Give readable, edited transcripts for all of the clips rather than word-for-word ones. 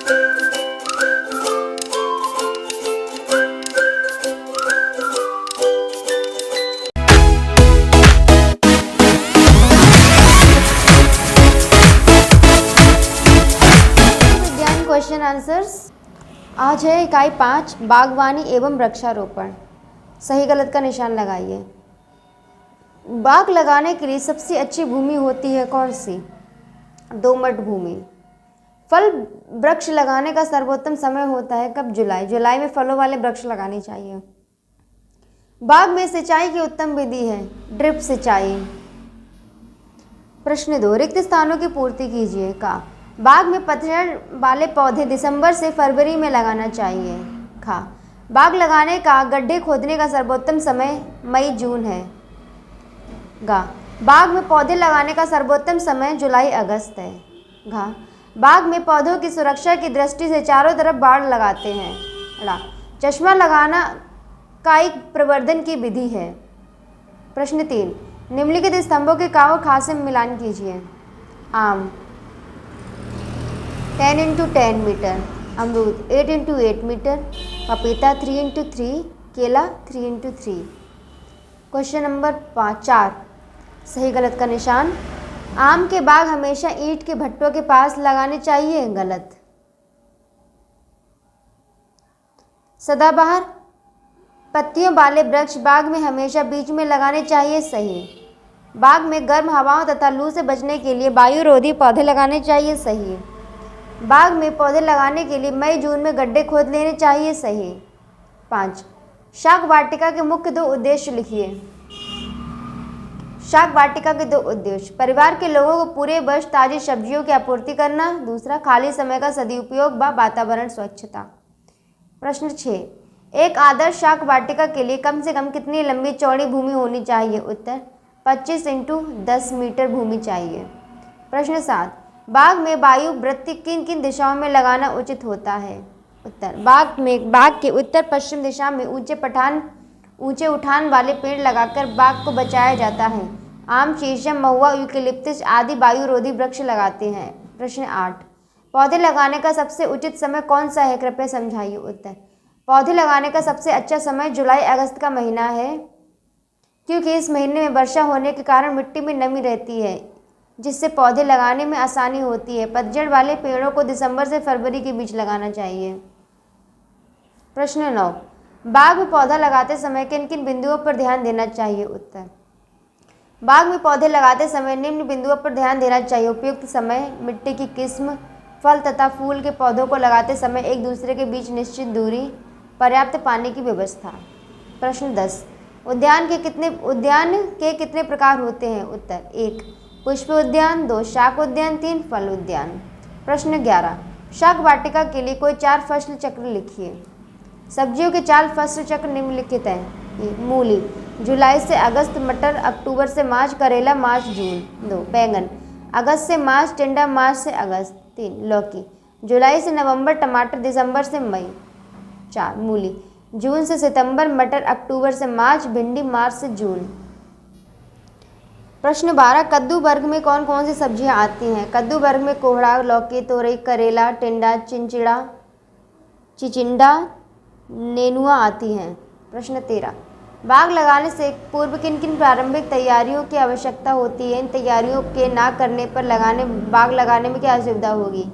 विज्ञान question answers. आज है इकाई 5 बागवानी एवं वृक्षारोपण। सही गलत का निशान लगाइए। बाग लगाने के लिए सबसे अच्छी भूमि होती है कौन सी? दोमट भूमि। फल वृक्ष लगाने का सर्वोत्तम समय होता है कब? जुलाई। जुलाई में फलों वाले वृक्ष लगाने चाहिए। बाग में सिंचाई की उत्तम विधि है ड्रिप सिंचाई। प्रश्न 2, रिक्त स्थानों की पूर्ति कीजिए। का बाग में पतझड़ वाले पौधे दिसंबर से फरवरी में लगाना चाहिए। खा बाग लगाने का गड्ढे खोदने का सर्वोत्तम समय मई जून है। गा बाग में पौधे लगाने का सर्वोत्तम समय जुलाई अगस्त है। घा बाग में पौधों की सुरक्षा की दृष्टि से चारों तरफ बाड़ लगाते हैं। ड़ा चश्मा लगाना कायिक प्रवर्धन की विधि है। प्रश्न 3, निम्नलिखित स्तंभों के का और खा से मिलान कीजिए। आम 10 × 10 मीटर, अमरूद 8 × 8 मीटर, पपीता 3 × 3, केला 3 × 3। क्वेश्चन नंबर 4, सही गलत का निशान। आम के बाग हमेशा ईंट के भट्टों के पास लगाने चाहिए। गलत। सदाबहार पत्तियों वाले वृक्ष बाग में हमेशा बीच में लगाने चाहिए। सही। बाग में गर्म हवाओं तथा लू से बचने के लिए वायुरोधी पौधे लगाने चाहिए। सही। बाग में पौधे लगाने के लिए मई जून में गड्ढे खोद लेने चाहिए। सही। 5, शाक वाटिका के मुख्य 2 उद्देश्य लिखिए। शाक वाटिका के 2 उद्देश्य: परिवार के लोगों को पूरे वर्ष ताजी सब्जियों की आपूर्ति करना। दूसरा, खाली समय का सदुपयोग व वातावरण स्वच्छता। प्रश्न 6, एक आदर्श शाक वाटिका के लिए कम से कम कितनी लंबी चौड़ी भूमि होनी चाहिए? उत्तर 25 × 10 मीटर भूमि चाहिए। प्रश्न 7, बाग में वायु वृत्ति किन किन दिशाओं में लगाना उचित होता है? उत्तर बाग के उत्तर पश्चिम दिशा में ऊंचे उठान वाले पेड़ लगाकर बाग को बचाया जाता है। आम, शीशम, महुआ, यूकेलिप्टस आदि वायुरोधी वृक्ष लगाते हैं। प्रश्न 8, पौधे लगाने का सबसे उचित समय कौन सा है? कृपया समझाइए। उत्तर पौधे लगाने का सबसे अच्छा समय जुलाई अगस्त का महीना है, क्योंकि इस महीने में वर्षा होने के कारण मिट्टी में नमी रहती है, जिससे पौधे लगाने में आसानी होती है। पतझड़ वाले पेड़ों को दिसंबर से फरवरी के बीच लगाना चाहिए। प्रश्न 9, बाग में पौधा लगाते समय किन किन बिंदुओं पर ध्यान देना चाहिए? उत्तर बाग में पौधे लगाते समय निम्न बिंदुओं पर ध्यान देना चाहिए: उपयुक्त समय, मिट्टी की किस्म, फल तथा फूल के पौधों को लगाते समय एक दूसरे के बीच निश्चित दूरी, पर्याप्त पानी की व्यवस्था। प्रश्न 10, उद्यान के कितने प्रकार होते हैं? उत्तर 1, पुष्प उद्यान, 2, शाक उद्यान, 3, फल उद्यान। प्रश्न 11, शाक वाटिका के लिए कोई 4 फसल चक्र लिखिए। सब्जियों के 4 फसल चक्र निम्नलिखित हैं। मूली जुलाई से अगस्त, मटर अक्टूबर से मार्च, करेला मार्च जून। 2, बैंगन अगस्त से मार्च, टिंडा मार्च से अगस्त। 3, लौकी जुलाई से नवंबर, टमाटर दिसंबर से मई। 4, मूली जून से सितंबर, मटर अक्टूबर से मार्च, भिंडी मार्च से जून। प्रश्न 12, कद्दू वर्ग में कौन कौन सी सब्जियां आती हैं? कद्दू वर्ग में कोहड़ा, लौकी, तोरई, करेला, टिंडा, चिचिंडा, नेनुआ आती हैं। प्रश्न 13, बाग लगाने से पूर्व किन किन प्रारंभिक तैयारियों की आवश्यकता होती है? इन तैयारियों के ना करने पर बाग लगाने में क्या असुविधा होगी?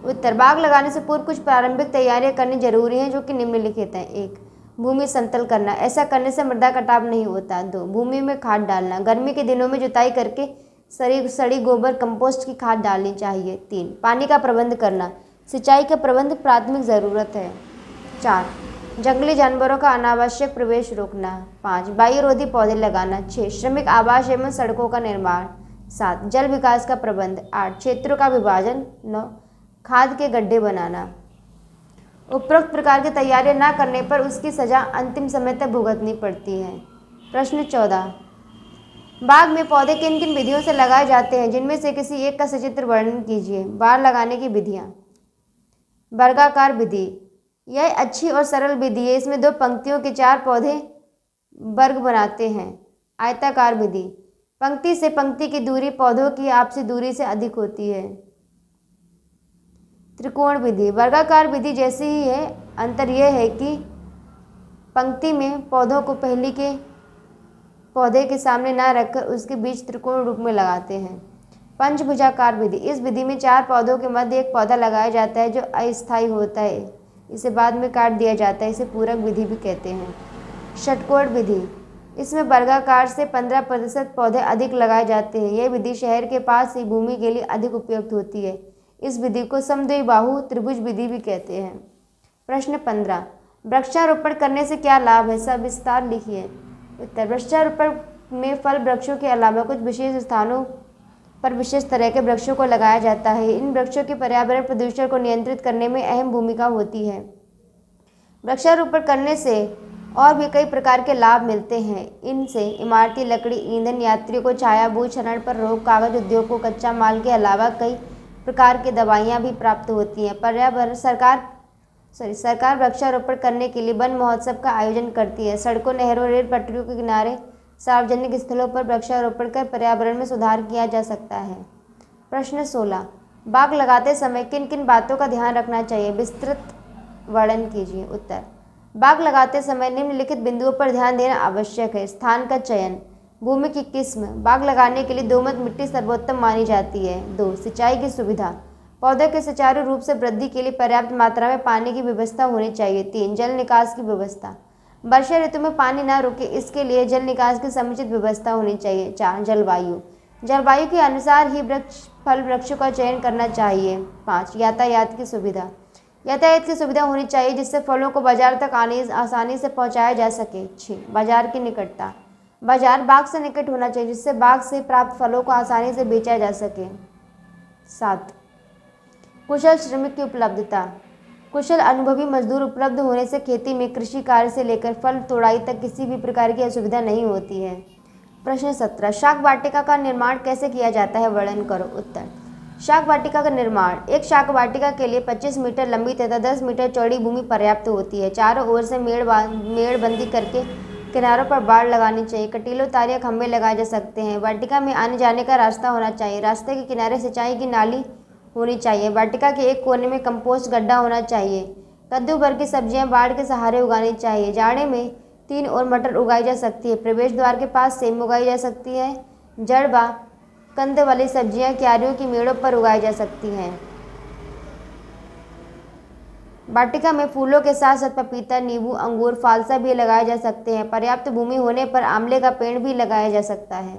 उत्तर बाग लगाने से पूर्व कुछ प्रारंभिक तैयारियां करनी जरूरी हैं, जो कि निम्नलिखित हैं। 1, भूमि समतल करना, ऐसा करने से मृदा कटाव नहीं होता। 2, भूमि में खाद डालना, गर्मी के दिनों में जुताई करके सड़ी गोबर कंपोस्ट की खाद डालनी चाहिए। 3, पानी का प्रबंध करना, सिंचाई का प्रबंध प्राथमिक ज़रूरत है। 4, जंगली जानवरों का अनावश्यक प्रवेश रोकना। 5, वायुरोधी पौधे लगाना। 6, श्रमिक आवास एवं सड़कों का निर्माण। 7, जल विकास का प्रबंध। 8, क्षेत्रों का विभाजन। 9, खाद के गड्ढे बनाना। उपरोक्त प्रकार की तैयारियां न करने पर उसकी सजा अंतिम समय तक भुगतनी पड़ती है। प्रश्न 14, बाग में पौधे किन किन विधियों से लगाए जाते हैं? जिनमें से किसी एक का सचित्र वर्णन कीजिए। बाड़ लगाने की विधियां। वर्गाकार विधि, यह अच्छी और सरल विधि है। इसमें 2 पंक्तियों के 4 पौधे वर्ग बनाते हैं। आयताकार विधि, पंक्ति से पंक्ति की दूरी पौधों की आपसी दूरी से अधिक होती है। त्रिकोण विधि वर्गाकार विधि जैसी ही है, अंतर यह है कि पंक्ति में पौधों को पहली के पौधे के सामने न रखकर उसके बीच त्रिकोण रूप में लगाते हैं। पंचभुजाकार विधि इस विधि में 4 पौधों के मध्य एक पौधा लगाया जाता है जो अस्थायी होता है, इसे बाद में काट दिया जाता है, इसे पूरक विधि भी कहते हैं। षटकोण विधि इसमें वर्गाकार से 15% पौधे अधिक लगाए जाते हैं। यह विधि शहर के पास ही भूमि के लिए अधिक उपयुक्त होती है। इस विधि को समद्विबाहु त्रिभुज विधि भी कहते हैं। प्रश्न 15 वृक्षारोपण करने से क्या लाभ है, सविस्तार लिखिए। उत्तर वृक्षारोपण में फल वृक्षों के अलावा कुछ विशेष स्थानों पर विशेष तरह के वृक्षों को लगाया जाता है। इन वृक्षों की पर्यावरण प्रदूषण को नियंत्रित करने में अहम भूमिका होती है। वृक्षारोपण करने से और भी कई प्रकार के लाभ मिलते हैं। इनसे इमारती लकड़ी, ईंधन, यात्रियों को छाया, भूक्षरण पर रोक, कागज उद्योग को कच्चा माल के अलावा कई प्रकार की दवाइयाँ भी प्राप्त होती हैं। पर्यावरण सरकार वृक्षारोपण करने के लिए वन महोत्सव का आयोजन करती है। सड़कों, नहरों, रेल पटरियों के किनारे, सार्वजनिक स्थलों पर वृक्षारोपण कर पर्यावरण में सुधार किया जा सकता है। प्रश्न 16 बाग लगाते समय किन किन बातों का ध्यान रखना चाहिए, विस्तृत वर्णन कीजिए। उत्तर बाग लगाते समय निम्नलिखित बिंदुओं पर ध्यान देना आवश्यक है। स्थान का चयन, भूमि की किस्म, बाग लगाने के लिए दोमट मिट्टी सर्वोत्तम मानी जाती है। 2 सिंचाई की सुविधा, पौधों के सुचारू रूप से वृद्धि के लिए पर्याप्त मात्रा में पानी की व्यवस्था होनी चाहिए। 3 जल निकास की व्यवस्था, वर्षा ऋतु में पानी न रुके इसके लिए जल निकास की समुचित व्यवस्था होनी चाहिए। 4 जलवायु के अनुसार ही फल वृक्षों का चयन करना चाहिए। 5 यातायात की सुविधा, यातायात की सुविधा होनी चाहिए जिससे फलों को बाजार तक आसानी से पहुंचाया जा सके। 6 बाजार की निकटता, बाजार बाग से निकट होना चाहिए जिससे बाग से प्राप्त फलों को आसानी से बेचा जा सके। 7 कुशल श्रमिक की उपलब्धता, कुशल अनुभवी मजदूर उपलब्ध होने से खेती में कृषि कार्य से लेकर फल तोड़ाई तक किसी भी प्रकार की असुविधा नहीं होती है। प्रश्न 17 शाक वाटिका का निर्माण कैसे किया जाता है, वर्णन करो। उत्तर शाक वाटिका का निर्माण, एक शाक वाटिका के लिए 25 मीटर लंबी तथा 10 मीटर चौड़ी भूमि पर्याप्त होती है। चारों ओर से मेड़बंदी करके किनारों पर बाड़ लगानी चाहिए। कटीलों, तार, खंभे लगाए जा सकते हैं। वाटिका में आने जाने का रास्ता होना चाहिए। रास्ते के किनारे सिंचाई की नाली होनी चाहिए। वाटिका के एक कोने में कंपोस्ट गड्ढा होना चाहिए। कद्दू भर की सब्जियां बाढ़ के सहारे उगानी चाहिए। जाड़े में 3 और मटर उगाई जा सकती है। प्रवेश द्वार के पास सेम उगाई जा सकती है। जड़ व कंद वाली सब्जियां क्यारियों की मेड़ों पर उगाई जा सकती हैं। वाटिका में फूलों के साथ साथ पपीता, नींबू, अंगूर, फालसा भी लगाए जा सकते हैं। पर्याप्त भूमि होने पर आंवले का पेड़ भी लगाया जा सकता है।